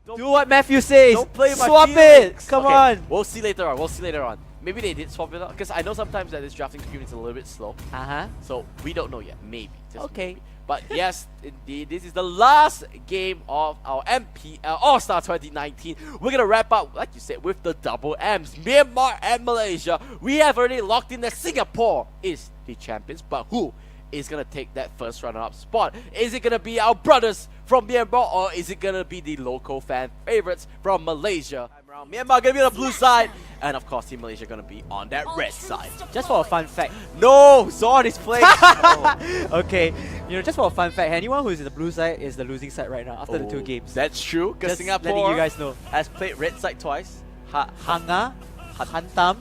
Do what Matthew says. Don't play my Swap feelings. it. Come Okay, on. We'll see later on. We'll see later on. Maybe they did swap it out because I know sometimes that this drafting community is a little bit slow. So we don't know yet. Maybe. Just Okay. maybe. But yes, indeed, this is the last game of our MPL All-Star 2019. We're going to wrap up, like you said, with the double M's. Myanmar and Malaysia. We have already locked in that Singapore is the champions. But who is going to take that first runner-up spot? Is it going to be our brothers from Myanmar, or is it going to be the local fan favorites from Malaysia? Myanmar going to be on the blue side, and of course Team Malaysia going to be on that red side. Just for a fun fact. No, Zord is playing. Oh. Okay, just for a fun fact, anyone who's in the blue side is the losing side right now after the 2 games. That's true, because Just Singapore letting you guys know. has played red side twice. Hanga, Hantam.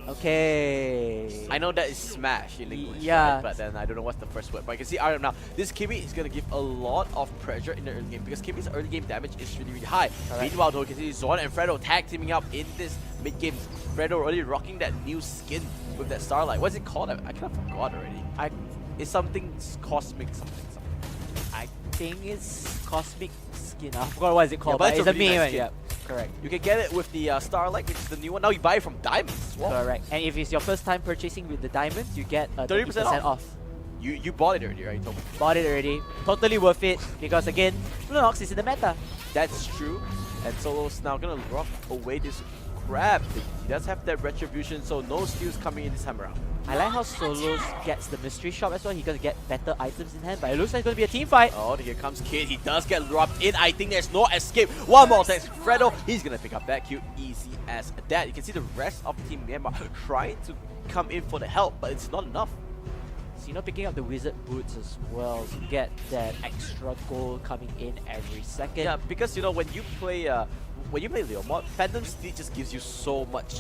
Okay. I know that is smash in English, Yeah. right? But then I don't know what's the first word. But I can see Artem now. This Kimi is going to give a lot of pressure in the early game because Kimi's early game damage is really, really high. Meanwhile, though, you can see Zord and Fredo tag teaming up in this mid game. Fredo already rocking that new skin with that starlight. What's it called? I kind of forgot already. It's something cosmic something. I think it's Cosmic Skin. I forgot what is it called, Yeah, but it's a a really meme. nice skin. Yeah, correct. You can get it with the Starlight, which is the new one. Now you buy it from Diamonds as well. Correct. And if it's your first time purchasing with the diamonds, you get 30% 30% off. You bought it already, right? You told me. Bought it already. Totally worth it because again, Lunox is in the meta. That's true. And Solo's now gonna rock away this crab. He does have that retribution, so no steals coming in this time around. I like how Solos gets the mystery shop as well. He's gonna get better items in hand, but it looks like it's gonna be a team fight. Oh, here comes Kid. He does get dropped in. I think there's no escape. One more thanks to Fredo. He's gonna pick up that kill easy as that. You can see the rest of Team Myanmar trying to come in for the help, but it's not enough. So, picking up the wizard boots as well to get that extra gold coming in every second. Yeah, because when you play Leomod, Phantom Steed just gives you so much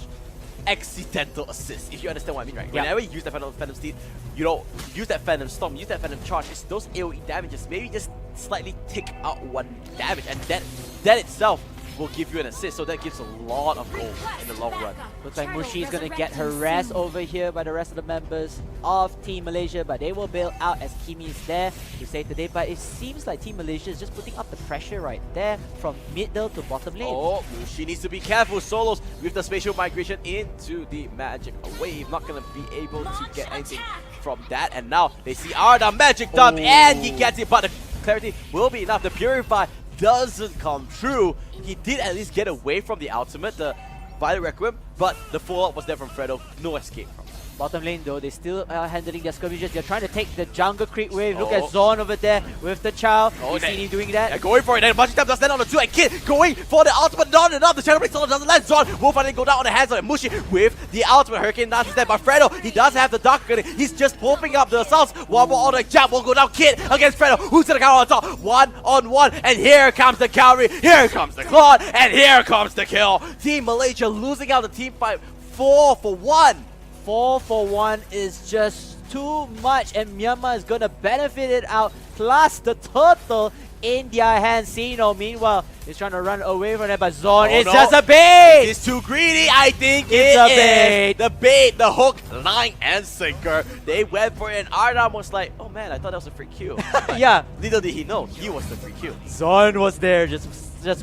accidental assist, if you understand what I mean, right? Yeah. Whenever you use that Phantom Steed, use that Phantom Storm, use that Phantom Charge, it's those AoE damages, maybe just slightly tick out 1 damage, and that itself will give you an assist, so that gives a lot of gold in the long run. Looks like Mushi is going to get harassed over here by the rest of the members of Team Malaysia, but they will bail out as Kimi is there to save the day. But it seems like Team Malaysia is just putting up the pressure right there from middle to bottom lane. Oh, Mushi needs to be careful. Solos with the spatial migration into the magic wave, not going to be able to get anything from that. And now they see Arda magic dump, and he gets it, but the clarity will be enough. The Purify doesn't come true. He did at least get away from the ultimate, the Violet Requiem, but the follow-up was there from Fredo. No escape from it. Bottom lane though, they still are handling their skirmishes. They're trying to take the jungle creep wave. Look at Zorn over there with the Chow. You see him doing that. Yeah, going for it. And Magic Time does land on the 2, and Kid going for the ultimate. Not enough. The Shadow Blade Solo doesn't land. Zorn will finally go down on the hands of Mushi with the ultimate. Hurricane Dance is there, but Fredo, he does have the Dark Grenade. He's just popping up the assaults. One more on the jab will go down. Kid against Fredo. Who's gonna counter on top? 1-on-1, and here comes the cavalry. Here comes the Claude, and here comes the kill. Team Malaysia losing out the team fight 4-for-1. 4-for-1 is just too much, and Myanmar is gonna benefit it out. Plus the turtle in their hands. Sino, meanwhile, is trying to run away from it, but Zorn is just a bait! It's too greedy, I think It's a bait. The bait, the hook, line, and sinker. They went for it, and Arnam was like, oh man, I thought that was a free kill. Yeah. Little did he know, he was the free kill. Zorn was there, just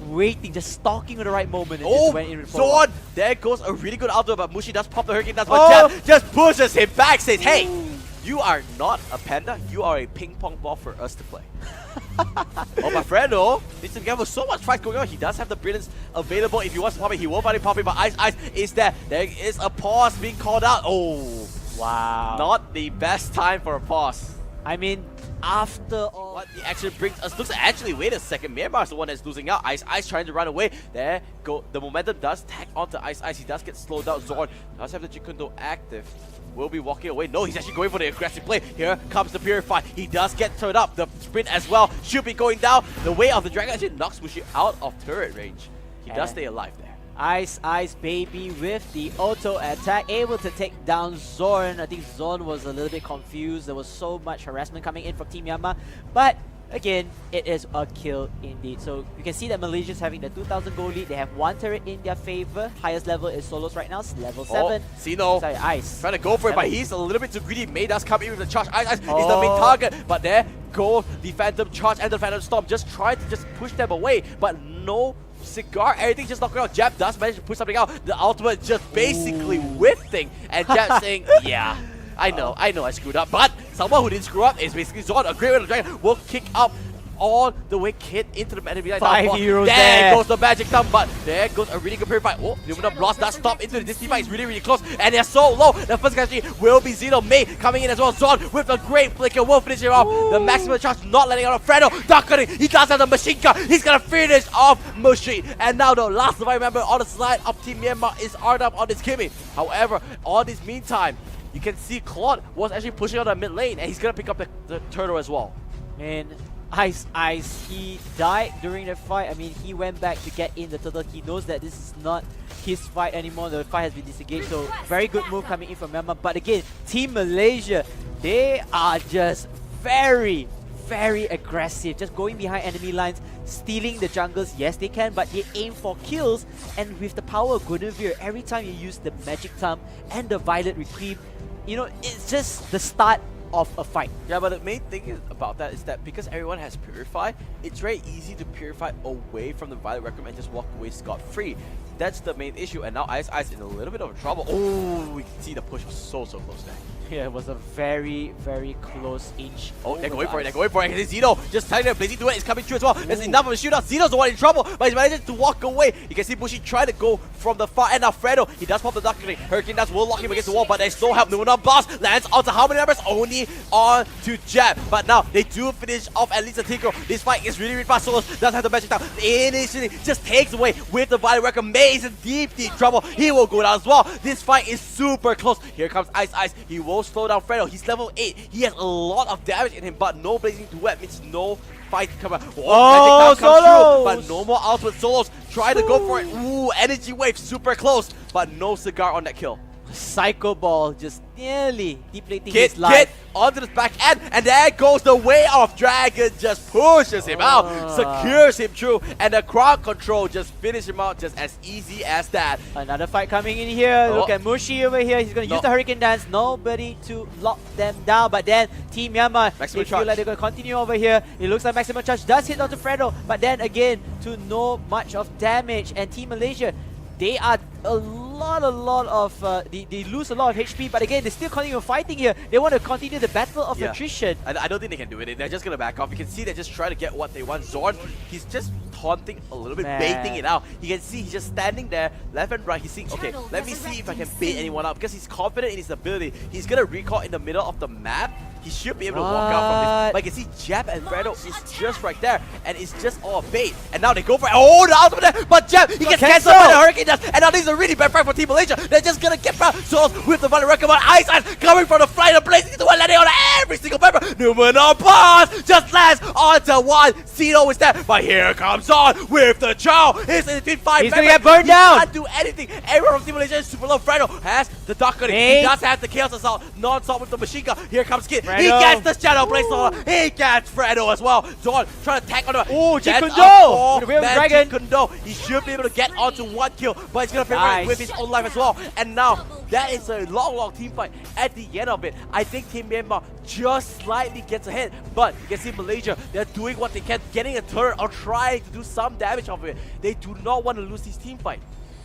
waiting, just stalking at the right moment. And just went in with Zorn! There goes a really good outdoor, but Mushi does pop the Hurricane Dance, but Jab just pushes him back, says, hey, you are not a panda, you are a ping pong ball for us to play. Oh, but Fredo needs to be careful. So much fight going on. He does have the brilliance available. If he wants to pop it, he will finally pop it. But Ice is there. There is a pause being called out. Oh, wow. Not the best time for a pause. I mean, after all, what the action brings us. Looks like, actually, wait a second. Myanmar is the one that's losing out. Ice trying to run away. There go. The momentum does tag onto Ice. He does get slowed down. Zorn does have the Jikundo active. Will be walking away. No, he's actually going for the aggressive play. Here comes the Purify. He does get turned up. The sprint as well should be going down. The way of the dragon actually knocks Mushi out of turret range. He does stay alive there. Ice Baby with the auto attack, able to take down Zorn. I think Zorn was a little bit confused. There was so much harassment coming in from Team Myanmar. But again, it is a kill indeed. So you can see that Malaysia is having the 2,000 gold lead. They have 1 turret in their favor. Highest level is Solos right now, it's level 7. Sino. Sorry, Ice. Trying to go for it, but he's a little bit too greedy. May does come in with the charge. Ice is the main target, but there go the Phantom Charge and the Phantom Storm, just try to just push them away, but no Cigar, everything just knocking out. Jab does manage to push something out. The ultimate just basically whiffing, and Jab saying, yeah, I know I screwed up, but someone who didn't screw up is basically Zord. A great way to dragon will kick out all the way Kid into the enemy line. 5 heroes there goes the magic thumb, but there goes a really good parry fight. Oh, Luminum lost that stop into this team fight. It's really close, and they're so low. The first casualty will be Zeno. May coming in as well. Zord with a great flicker will finish him off. The maximum charge not letting out of Fredo. Duck cutting. He does have the machine gun. He's gonna finish off Mushi. And now the last surviving member on the side of Team Myanmar is armed up on this Kimmy. However, all this meantime, you can see Claude was actually pushing out the mid lane, and he's gonna pick up the turtle as well. Man, Ice, he died during the fight. I mean, he went back to get in the turtle. He knows that this is not his fight anymore. The fight has been disengaged. So very good move coming in from Myanmar. But again, Team Malaysia, they are just very aggressive. Just going behind enemy lines, stealing the jungles. Yes, they can, but they aim for kills. And with the power of Guinevere, every time you use the Magic Thumb and the Violet Reprieve, you know, it's just the start of a fight. Yeah, but the main thing about that is that because everyone has Purify, it's very easy to Purify away from the Violet Requiem and just walk away scot-free. That's the main issue, and now Ice in a little bit of trouble. Oh, we can see the push was so close there. Yeah, it was a very close inch. Oh, they're going for it, And Zeno just telling them Blazing Duet is coming through as well. There's enough of a shootout. Zeno's the one in trouble, but he's managed to walk away. You can see Bushi try to go from the far end. Now Fredo, he does pop the Duck Cutting. Hurricane Dance will lock him against the wall, but there's no help. Numenor Boss lands onto how many members? Only on to Jab. But now they do finish off at least a Tinker. This fight is really fast. Solos does have the magic down. Initially just takes away with the Violet Record. May is in deep trouble. He will go down as well. This fight is super close. Here comes Ice. He will slow down Fredo. He's level 8. He has a lot of damage in him, but no Blazing Duet means no fight come out. Oh, Solos! But no more ultimate. Solos try to go for it. Ooh, energy wave super close, but no cigar on that kill. Psycho Ball just nearly depleting his life. Kid onto the back end, and there goes the way of Dragon. Just pushes him out, secures him through, and the crowd control just finishes him out just as easy as that. Another fight coming in here. Look at Mushi over here. He's going to use the Hurricane Dance. Nobody to lock them down. But then Team Myanmar, they feel like they're going to continue over here. It looks like Maximum Charge does hit onto Fredo, but then again, to no much of damage. And Team Malaysia, they are a lot of they lose a lot of HP, but again they still continue fighting here. They want to continue the battle of attrition. I don't think they can do it. They're just gonna back off. You can see they're just trying to get what they want. Zorn, he's just taunting a little bit, baiting it out. You can see he's just standing there, left and right. He's saying, okay, let me see if I can bait anyone out, because he's confident in his ability. He's gonna recall in the middle of the map. He should be able to walk out from this. But you can see Jab and Fredo is just right there, and it's just all bait. And now they go for it. Oh, the ultimate there! But Jab, he gets cancelled by the Hurricane Dance. And now this is a really bad fight for Team Malaysia. They're just gonna get back. Souls with the Violet Record. Ice coming from the flight of Blazing to one, landing on every single member. Numenor Pass just lands onto one. Zeno is there, but here comes on with the Chow. He's in between 5 He's gonna get burned down. He can't do anything. Everyone from Team Malaysia is super low. Fredo has the Duck Cutting. He does have the Chaos Assault non-stop with the machine gun. Here comes Kid. He gets the Shadow Blaze Solar. He gets Fredo as well. Zorn trying to attack on him. Oh, Jikundo! Dragon. Jikundo. He should be able to get onto one kill, but he's gonna pay with his own life as well. And now that is a long team fight. At the end of it, I think Team Myanmar just slightly gets ahead, but you can see Malaysia, they're doing what they can, getting a turret or trying to do some damage off of it. They do not want to lose this team fight.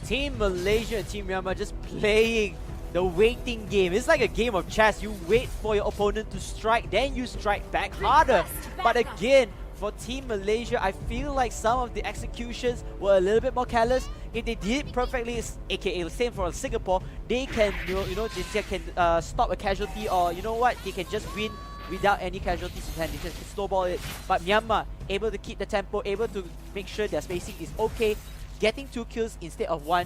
Team Malaysia and Team Myanmar just playing the waiting game. It's like a game of chess. You wait for your opponent to strike, then you strike back harder. But again, for Team Malaysia, I feel like some of the executions were a little bit more careless. If they did perfectly, aka same for Singapore, they can they can stop a casualty, or you know what, they can just win without any casualties in hand. They just snowball it. But Myanmar able to keep the tempo, able to make sure their spacing is okay, getting 2 kills instead of 1.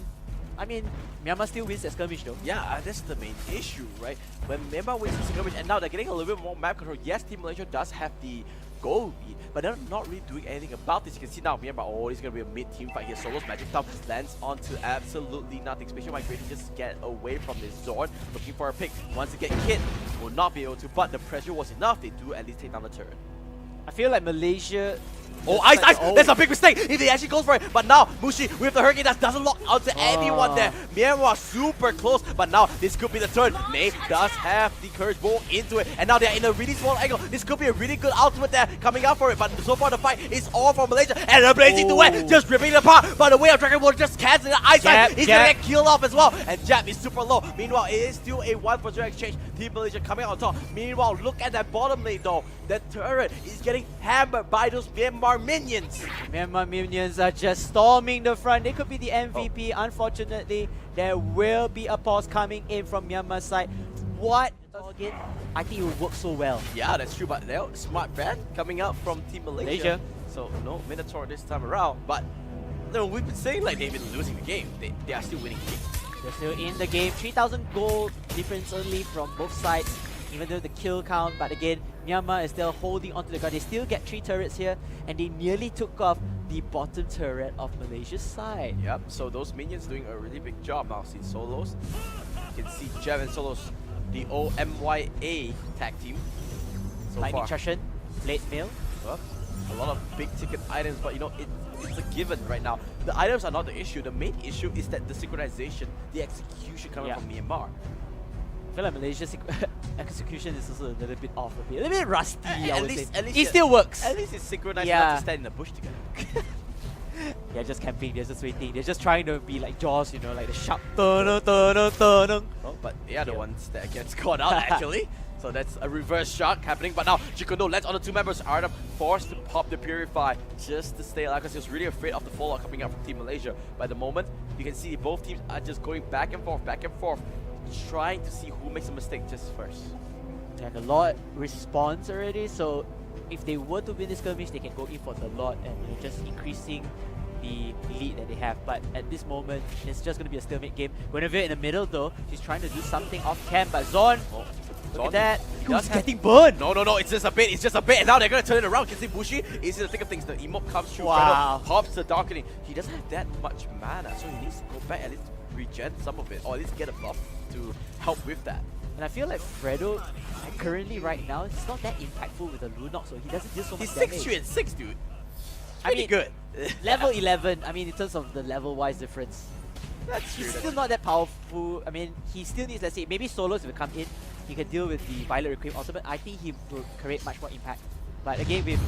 I mean, Myanmar still wins at skirmish though. Yeah, that's the main issue, right? When Myanmar wins the skirmish, and now they're getting a little bit more map control. Yes, Team Malaysia does have the goal lead, but they're not really doing anything about this. You can see now Myanmar, oh, it's going to be a mid-team fight here. Solo's Magic Thumb lands onto absolutely nothing. Spatial Migration just get away from this Zorn, looking for a pick. Once again, Kid will not be able to, but the pressure was enough. They do at least take down the turret. I feel like Malaysia, Oh, Ice! That's a big mistake if he actually goes for it. But now, Mushi with the Hurricane that doesn't lock onto anyone there. Myanmar super close, but now this could be the turn. May does have the Courage Bowl into it, and now they're in a really small angle. This could be a really good ultimate there coming out for it, but so far the fight is all for Malaysia, and the Blazing Duet just ripping it apart. But the way of Dragon Ball just canceling the Ice Ice. He's gonna get killed off as well, and Jab is super low. Meanwhile, it is still a 1-for-0 exchange. Team Malaysia coming out on top. Meanwhile, look at that bottom lane though. That turret is getting hammered by those Myanmar minions. Myanmar minions are just storming the front. They could be the MVP. Unfortunately, there will be a pause coming in from Myanmar side. What? Again, I think it would work so well. Yeah, that's true, but they're smart brand coming out from Team Malaysia. So no Minotaur this time around, but no, we've been saying like they've been losing the game. They are still winning the game. They're still in the game. 3,000 gold difference only from both sides, even though the kill count. But again, Myanmar is still holding onto the ground. They still get 3 turrets here, and they nearly took off the bottom turret of Malaysia's side. Yep, so those minions doing a really big job now. See Solos. You can see Jev and Solos, the OMYA tag team. So Lightning far. Chashan, late mail. Well, a lot of big ticket items, but you know, it's a given right now. The items are not the issue. The main issue is that the synchronization, the execution coming from Myanmar. I feel like Malaysia's execution is also a little bit off a bit. A little bit rusty, I would say. At least it still works. At least it's synchronized enough to stand in the bush together. They're just camping, they're just waiting. They're just trying to be like Jaws, you know, like the sharp Oh, but they are the ones that gets caught out actually. So that's a reverse shock happening. But now Chikono lands on the 2 members. Arda forced to pop the Purify just to stay alive because he was really afraid of the fallout coming out from Team Malaysia. By the moment, you can see both teams are just going back and forth, trying to see who makes a mistake just first. And the Lord responds already, so if they were to win this skirmish, they can go in for the Lord and just increasing the lead that they have. But at this moment, it's just going to be a stalemate game. Guinevere in the middle though, she's trying to do something off cam, but Zorn, look at that, he's getting burned! No, it's just a bit, and now they're going to turn it around. You can see Bushi is in the thick of things. The emote comes through, pops the Darkening. He doesn't have that much mana, so he needs to go back at least regen some of it, or at least get a buff to help with that. And I feel like Fredo, like currently right now, he's not that impactful with the Lunok, so he doesn't deal so much damage. He's 6-3 and 6, dude. I mean, good. level 11, I mean, in terms of the level-wise difference, that's true. He's still not that powerful. I mean, he still needs, let's say, maybe Solos will come in, he can deal with the Violet Reclaim Ultimate. I think he will create much more impact. But again, with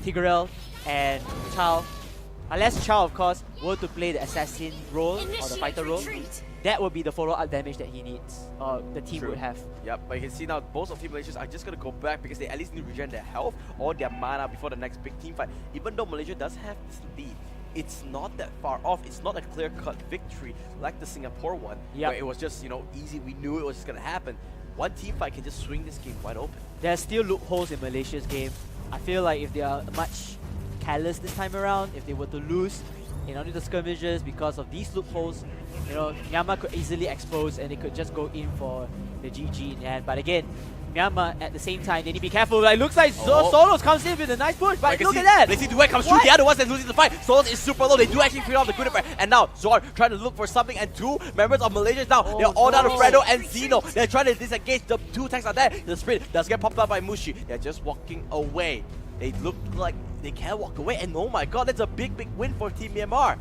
Tigreal and Chao, unless Chao, of course, were to play the assassin role or the fighter role, that would be the follow-up damage that he needs, or the team would have. Yep, but you can see now both of Team Malaysia are just going to go back because they at least need to regen their health or their mana before the next big team fight. Even though Malaysia does have this lead, it's not that far off. It's not a clear-cut victory like the Singapore one, where it was just, you know, easy. We knew it was just going to happen. One team fight can just swing this game wide open. There's still loopholes in Malaysia's game. I feel like if they are much callous this time around, if they were to lose in only the skirmishes because of these loopholes, you know, Myanmar could easily expose and they could just go in for the GG in the end. But again, Myanmar at the same time, they need to be careful. Like, looks like Solos comes in with a nice push, but look at that! They see Duet comes through, the other ones that losing the fight. Solos is super low, they do actually clear off the Guinevere. And now Zorn trying to look for something, and 2 members of Malaysia is down. They're all down to Fredo and Zeno. They're trying to disengage, the 2 tanks are there. The sprint does get popped up by Mushi. They're just walking away. They look like they can't walk away, and oh my god, that's a big win for Team Myanmar.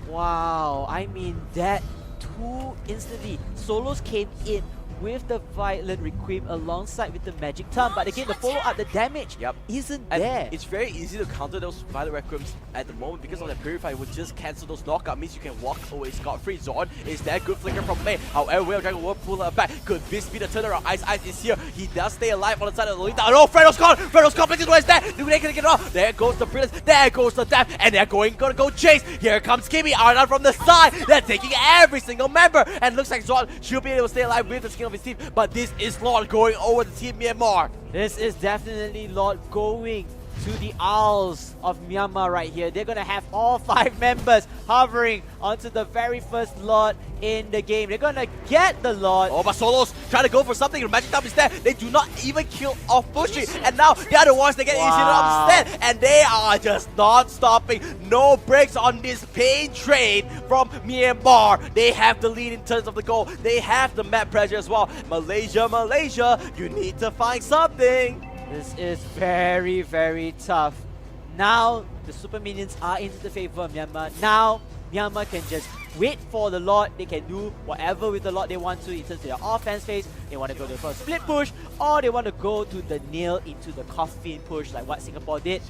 Wow, I mean that too instantly. Solos came in with the Violent Requiem alongside with the Magic Tongue, but again the follow-up, the damage isn't there. It's very easy to counter those Violent Requiems at the moment because of that Purify would just cancel those knockout, means you can walk away scot-free. Zorn is there, good flicker from May. However, Whale Dragon will pull her back. Could this be the turnaround? Ice is here. He does stay alive on the side of Lolita. Oh, Fredo's gone! Fredo's gone! Places where is that? They can get it off. There goes the Brilliance. There goes the Death. And they're gonna go chase. Here comes Kimmy. Arnon from the side. They're taking every single member. And looks like Zorn should be able to stay alive with the skin of his teeth. But this is Lord going over the Team Myanmar. This is definitely Lord going to the Owls of Myanmar right here. They're gonna have all 5 members hovering onto the very first Lord in the game. They're gonna get the Lord. Oh, but Solos trying to go for something. The Magic Tap is there. They do not even kill off Bushi. And now the other ones, they get instead. And they are just not stopping. No breaks on this pain train from Myanmar. They have the lead in terms of the goal. They have the map pressure as well. Malaysia, you need to find something. This is very, very tough. Now the super minions are into the favor of Myanmar. Now Myanmar can just wait for the Lord. They can do whatever with the Lord they want to in terms of their offense phase. They want to go for a split push, or they want to go to the nail into the coffin push like what Singapore did.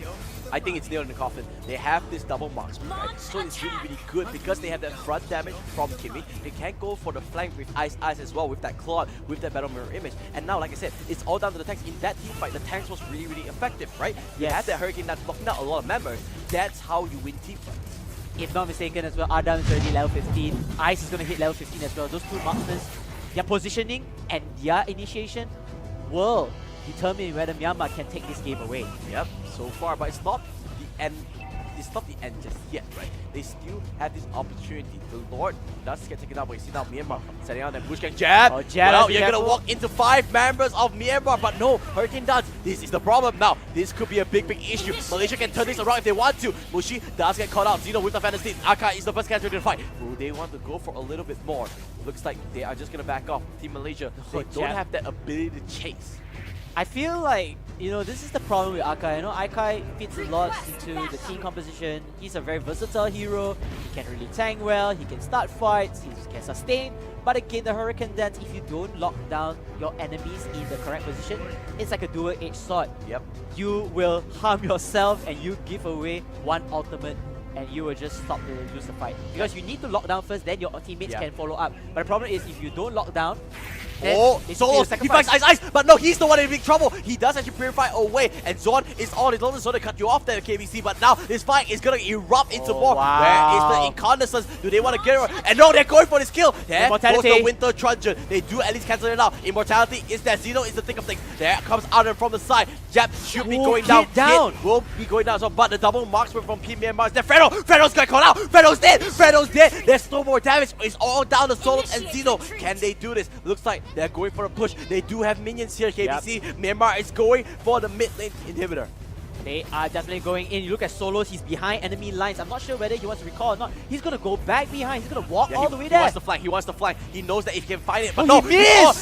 I think it's nailed in the coffin. They have this double marksman, right? So it's really, really good because they have that front damage from Kimmy. They can go for the flank with Ice as well, with that Claude, with that Battle Mirror image. And now, like I said, it's all down to the tanks. In that team fight, the tanks was really, really effective, right? You have that Hurricane that's blocking out a lot of members. That's how you win team fights. If not mistaken as well, Adam is already level 15. Ice is going to hit level 15 as well. Those two marksmen, their positioning and their initiation will determine whether Myanmar can take this game away. Yep, so far, but it's not the end. It's not the end just yet, right? They still have this opportunity. The Lord does get taken out, but you see now Myanmar setting out that push can jab. Oh, jab, well, you're gonna walk into 5 members of Myanmar, but no, Hurricane does. This is the problem now. This could be a big, big issue. Malaysia can turn this around if they want to. Mushi does get caught out. Zeno with the fantasy. Aka is the first character to fight. Will they want to go for a little bit more? Looks like they are just gonna back off. Team Malaysia, they don't have that ability to chase. I feel like, this is the problem with Akai. Akai fits a lot into the team composition. He's a very versatile hero. He can really tank well. He can start fights. He can sustain. But again, the Hurricane Dance, if you don't lock down your enemies in the correct position, it's like a dual-edged sword. Yep. You will harm yourself and you give away one ultimate and you will just stop to lose the fight. Because you need to lock down first, then your teammates can follow up. But the problem is if you don't lock down, Solo, he fights Ice, but no, he's the one in big trouble. He does actually purify away, and Zorn is on his own. Zorn to cut you off there, KBC, but now this fight is gonna erupt into more. Where is the Incandescence? Do they want to get it? And no, they're going for this kill. There goes the Winter Truncheon. They do at least cancel it out. Immortality is there. Zeno is the thick of things. There comes Adam from the side. Jab should be going down. Hit will be going down as well, but the double marksman from Team Myanmar is there. Fredo's got caught out. Fredo's dead. Fredo's dead. There's no more damage. It's all down to Solos and Zeno. Can they do this? Looks like they're going for a push. They do have minions here, KBC. Myanmar is going for the mid lane inhibitor. They are definitely going in. You look at Solos, he's behind enemy lines. I'm not sure whether he wants to recall or not. He's going to go back behind. He's going to walk all the way there. He wants to flank. He knows that if he can find it. But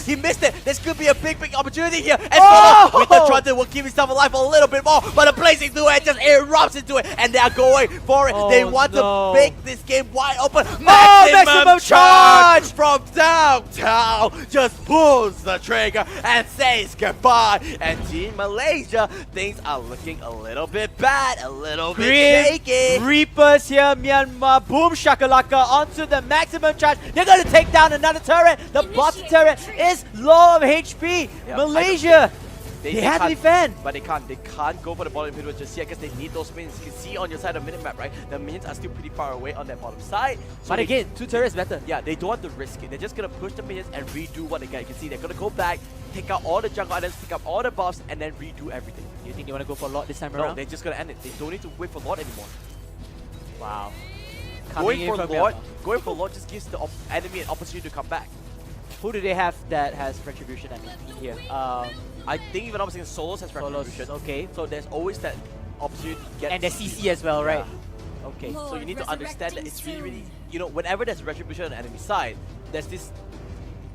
he missed it. This could be a big, big opportunity here. And Solos with the Truncheon will keep himself alive a little bit more. But the blazing duet just erupts into it. And they are going for it. They want to make this game wide open. Maximum charge from downtown. Just pulls the trigger and says goodbye. And Team Malaysia, things are looking a little bit bad, a little bit shaky. Reapers here, Myanmar. Boom shakalaka onto the maximum charge. They're going to take down another turret. The bottom turret is low of HP. Malaysia, they have to defend. But they can't. They can't go for the bottom inhibitor just yet because they need those minions. You can see on your side of the minimap, right? The minions are still pretty far away on that bottom side. So but again, 2 turrets better. Yeah, they don't want to risk it. They're just going to push the minions and redo what they got. You can see they're going to go back, take out all the jungle items, pick up all the buffs, and then redo everything. You think they want to go for Lord this time around? No, No, they're just going to end it. They don't need to wait for Lord anymore. Wow. Going for Lord just gives the enemy an opportunity to come back. Who do they have that has Retribution here? I think even opposite Solos has Retribution. Okay. So there's always that opportunity to get. And there's CC as well, right? Yeah. Okay. So you need to understand that it's really, whenever there's Retribution on the enemy side, there's this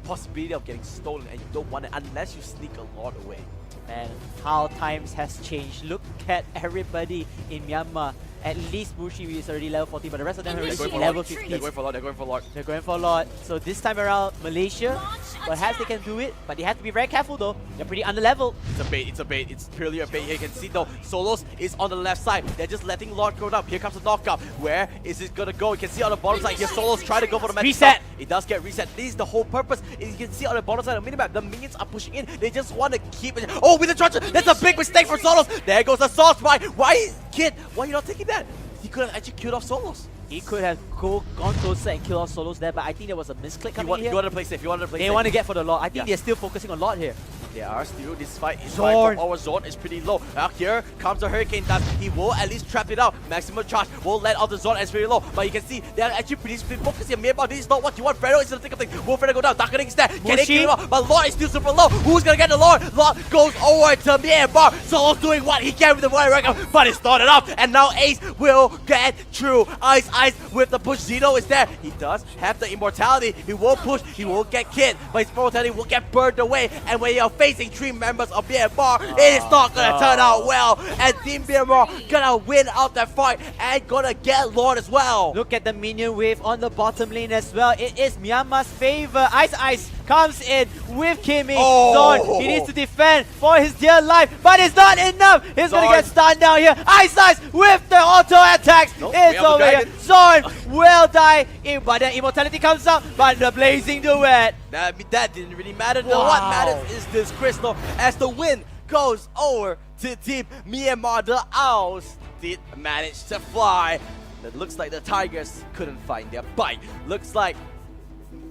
possibility of getting stolen, and you don't want it unless you sneak a lot away. Man, how times has changed. Look at everybody in Myanmar. At least Mushi is already level 40, but the rest of them are already level 50. They're going for Lord. They're going for Lord. So this time around, Malaysia, perhaps they can do it, but they have to be very careful though. They're pretty under level. It's a bait. It's purely a bait here. You can see though, Solos is on the left side. They're just letting Lord go down. Here comes the knockup. Where is it gonna go? You can see on the bottom side here, Solos try to go for the magic reset. It does get reset. This is the whole purpose. You can see on the bottom side of the minimap, the minions are pushing in. They just want to keep it. Oh, with the Truncheon! That's a big mistake for Solos. There goes the Soul Spy. Why, kid? Why are you not taking that? He could have actually killed off Solos. He could have gone closer and killed off Solos there, but I think there was a misclick coming here. You wanted to play safe. They want to get for the Lord. I think they're still focusing on Lord here. They are still. This fight is Zorn. Our Zorn is pretty low. Here comes the Hurricane Dance. He will at least trap it out. Maximum charge will let out the Zorn as very low. But you can see they are actually pretty focused here. Myanmar, this is not what you want. Fredo is in the thick of things. Will Fredo go down? Darkening is there. Can they kill him out? But Lord is still super low. Who's gonna get the Lord? Lord goes over to Myanmar. Solo's doing what he can with the Warrior Record, but it's not enough. And now Ace will get through. Ice with the push. Zeno is there. He does have the immortality. He will push. He will get killed. But his immortality will get burned away. And when you're facing 3 members of Myanmar. It is not gonna turn out well, and Team Myanmar gonna win out that fight and gonna get Lord as well. Look at the minion wave on the bottom lane as well. It is Myanmar's favor. Ice comes in with Kimmy. Zorn, he needs to defend for his dear life, but it's not enough. He's gonna get stunned down here. Ice with the auto attacks. It's over here. Zorn will die, but then immortality comes out, but the blazing duet. That didn't really matter. No, what matters is this crystal as the win goes over to Team Myanmar. The Owls did manage to fly. It looks like the Tigers couldn't find their bite. Looks like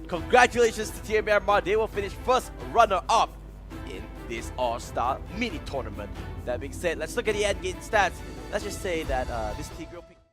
congratulations to Team Myanmar. They will finish first runner-up in this All-Star mini tournament. That being said, let's look at the end game stats. Let's just say that this Tigro picked